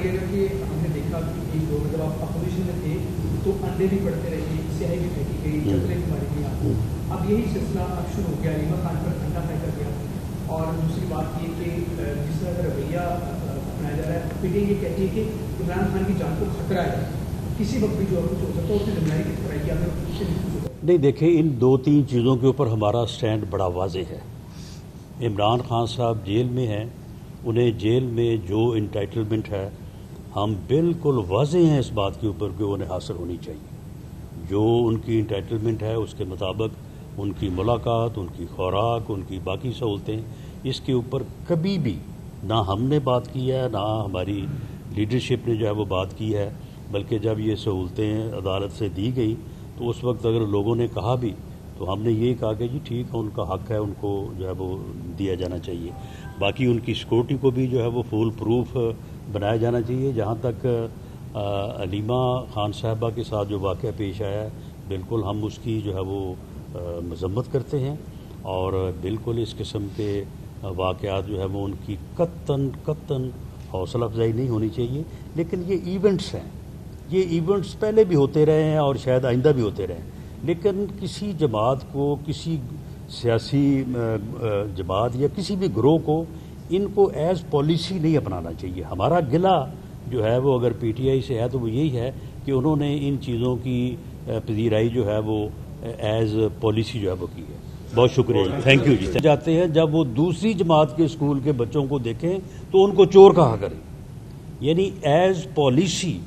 بتائیے گا کہ ہم نے دیکھا کہ ایک دور میں جب آپ اپوزیشن میں تھے تو انڈے بھی پڑتے رہے، سیاہی بھی پھینکی گئی، چکریں بھی ماری گئی آپ کو. اب یہی سلسلہ اب شروع ہو گیا، علیمہ خان پر انڈا پھینکا گیا. اور دوسری بات یہ کہ جس طرح کا رویہ اپنایا جا رہا ہے، پھر یہ کہتی ہے کہ عمران خان کی جان کو خطرہ ہے، کسی وقت بھی جو کچھ ہو سکتا ہے اس نے نمائندگی کس طرح کی. آپ نہیں دیکھیں، ان دو تین چیزوں کے اوپر ہمارا سٹینڈ بڑا واضح ہے. عمران خان صاحب جیل میں ہیں، انہیں جیل میں جو انٹائٹلمنٹ ہے ہم بالکل واضح ہیں اس بات کے اوپر کہ انہیں حاصل ہونی چاہیے. جو ان کی انٹائٹلمنٹ ہے اس کے مطابق ان کی ملاقات، ان کی خوراک، ان کی باقی سہولتیں، اس کے اوپر کبھی بھی نہ ہم نے بات کی ہے نہ ہماری لیڈرشپ نے جو ہے وہ بات کی ہے. بلکہ جب یہ سہولتیں عدالت سے دی گئی تو اس وقت اگر لوگوں نے کہا بھی تو ہم نے یہی کہا کہ جی ٹھیک ہے، ان کا حق ہے، ان کو جو ہے وہ دیا جانا چاہیے. باقی ان کی سیکورٹی کو بھی جو ہے وہ فول پروف بنایا جانا چاہیے. جہاں تک علیمہ خان صاحبہ کے ساتھ جو واقعہ پیش آیا ہے، بالکل ہم اس کی جو ہے وہ مذمت کرتے ہیں، اور بالکل اس قسم کے واقعات جو ہے وہ ان کی قطعاً حوصلہ افزائی نہیں ہونی چاہیے. لیکن یہ ایونٹس ہیں، یہ ایونٹس پہلے بھی ہوتے رہے ہیں اور شاید آئندہ بھی ہوتے رہیں. لیکن کسی جماعت کو، کسی سیاسی جماعت یا کسی بھی گروہ کو ان کو ایز پالیسی نہیں اپنانا چاہیے. ہمارا گلہ جو ہے وہ اگر پی ٹی آئی سے ہے تو وہ یہی ہے کہ انہوں نے ان چیزوں کی پذیرائی جو ہے وہ ایز پالیسی جو ہے وہ کی ہے. بہت شکریہ جی، تھینک یو جی. جاتے ہیں جب وہ دوسری جماعت کے اسکول کے بچوں کو دیکھیں تو ان کو چور کہا کریں. یعنی ایز پالیسی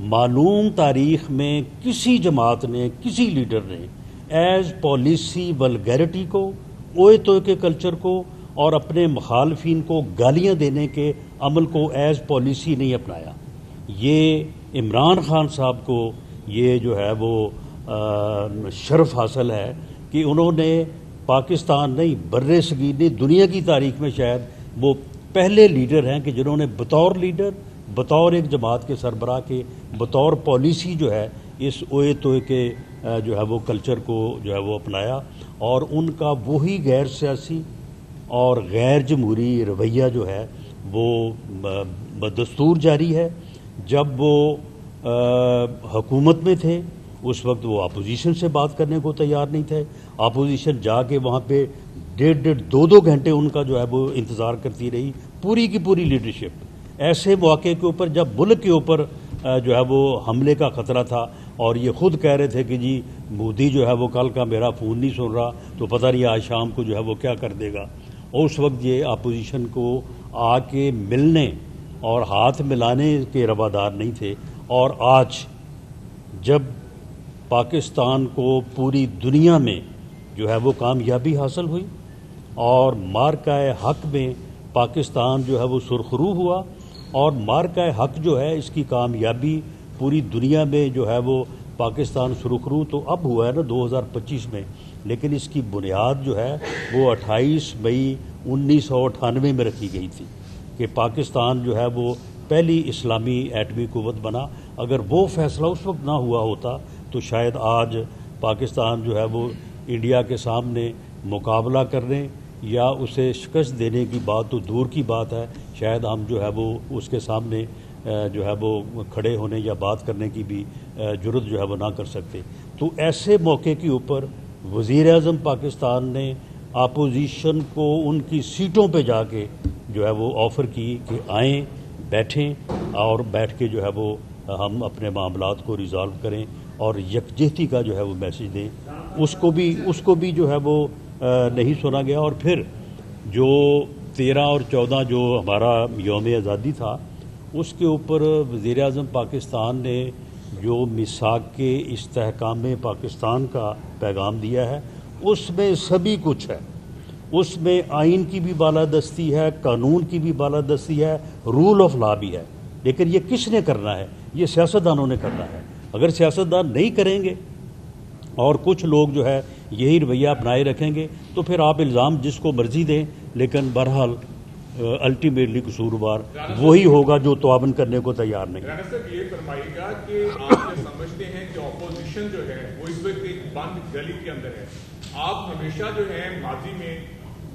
معلوم تاریخ میں کسی جماعت نے، کسی لیڈر نے ایز پالیسی ولگیرٹی کو، اوئے توئے کے کلچر کو اور اپنے مخالفین کو گالیاں دینے کے عمل کو ایز پالیسی نہیں اپنایا. یہ عمران خان صاحب کو یہ جو ہے وہ شرف حاصل ہے کہ انہوں نے پاکستان نہیں، بر صغیر نہیں، دنیا کی تاریخ میں شاید وہ پہلے لیڈر ہیں کہ جنہوں نے بطور لیڈر، بطور ایک جماعت کے سربراہ کے، بطور پالیسی جو ہے اس اوئے توئے کے جو ہے وہ کلچر کو جو ہے وہ اپنایا. اور ان کا وہی غیر سیاسی اور غیر جمہوری رویہ جو ہے وہ بدستور جاری ہے. جب وہ حکومت میں تھے اس وقت وہ اپوزیشن سے بات کرنے کو تیار نہیں تھے. اپوزیشن جا کے وہاں پہ 1.5-2 گھنٹے ان کا جو ہے وہ انتظار کرتی رہی، پوری کی پوری لیڈرشپ. ایسے مواقع کے اوپر جب ملک کے اوپر جو ہے وہ حملے کا خطرہ تھا اور یہ خود کہہ رہے تھے کہ جی مودی جو ہے وہ کل کا میرا فون نہیں سن رہا تو پتہ نہیں آج شام کو جو ہے وہ کیا کر دے گا. اور اس وقت یہ اپوزیشن کو آ کے ملنے اور ہاتھ ملانے کے روادار نہیں تھے. اور آج جب پاکستان کو پوری دنیا میں جو ہے وہ کامیابی حاصل ہوئی اور مارکہ حق میں پاکستان جو ہے وہ سرخرو ہوا، اور مارکہ حق جو ہے اس کی کامیابی پوری دنیا میں جو ہے وہ پاکستان سرخرو تو اب ہوا ہے نا 2025 میں، لیکن اس کی بنیاد جو ہے وہ 28 مئی 1998 میں رکھی گئی تھی کہ پاکستان جو ہے وہ پہلی اسلامی ایٹمی قوت بنا. اگر وہ فیصلہ اس وقت نہ ہوا ہوتا تو شاید آج پاکستان جو ہے وہ انڈیا کے سامنے مقابلہ کرنے یا اسے شکست دینے کی بات تو دور کی بات ہے، شاید ہم جو ہے وہ اس کے سامنے جو ہے وہ کھڑے ہونے یا بات کرنے کی بھی جرت جو ہے وہ نہ کر سکتے. تو ایسے موقع کے اوپر وزیر اعظم پاکستان نے اپوزیشن کو ان کی سیٹوں پہ جا کے جو ہے وہ آفر کی کہ آئیں، بیٹھیں اور بیٹھ کے جو ہے وہ ہم اپنے معاملات کو ریزالو کریں اور یکجہتی کا جو ہے وہ میسج دیں. اس کو بھی جو ہے وہ نہیں سنا گیا. اور پھر جو 13 اور 14 جو ہمارا یوم آزادی تھا اس کے اوپر وزیر اعظم پاکستان نے جو میثاق کے استحکام پاکستان کا پیغام دیا ہے اس میں سبھی کچھ ہے. اس میں آئین کی بھی بالادستی ہے، قانون کی بھی بالادستی ہے، رول آف لا بھی ہے. لیکن یہ کس نے کرنا ہے؟ یہ سیاستدانوں نے کرنا ہے. اگر سیاستدان نہیں کریں گے اور کچھ لوگ جو ہے یہی رویہ اپنائے رکھیں گے تو پھر آپ الزام جس کو مرضی دیں، لیکن بہرحال الٹیمیٹلی قصوروار وہی ہوگا جو تعاون کرنے کو تیار نہیں. رانا صاحب یہ فرمائیے گا کہ آپ یہ سمجھتے ہیں کہ اپوزیشن جو ہے وہ اس وقت ایک بند گلی کے اندر ہے. آپ ہمیشہ جو ہے ماضی میں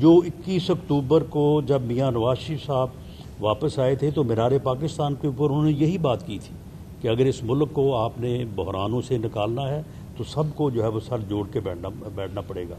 جو 21 اکتوبر کو جب میاں نواز شریف صاحب واپس آئے تھے تو مینار پاکستان کے اوپر انہوں نے یہی بات کی تھی کہ اگر اس ملک کو آپ نے بحرانوں سے نکالنا ہے تو سب کو جو ہے وہ سر جوڑ کے بیٹھنا پڑے گا.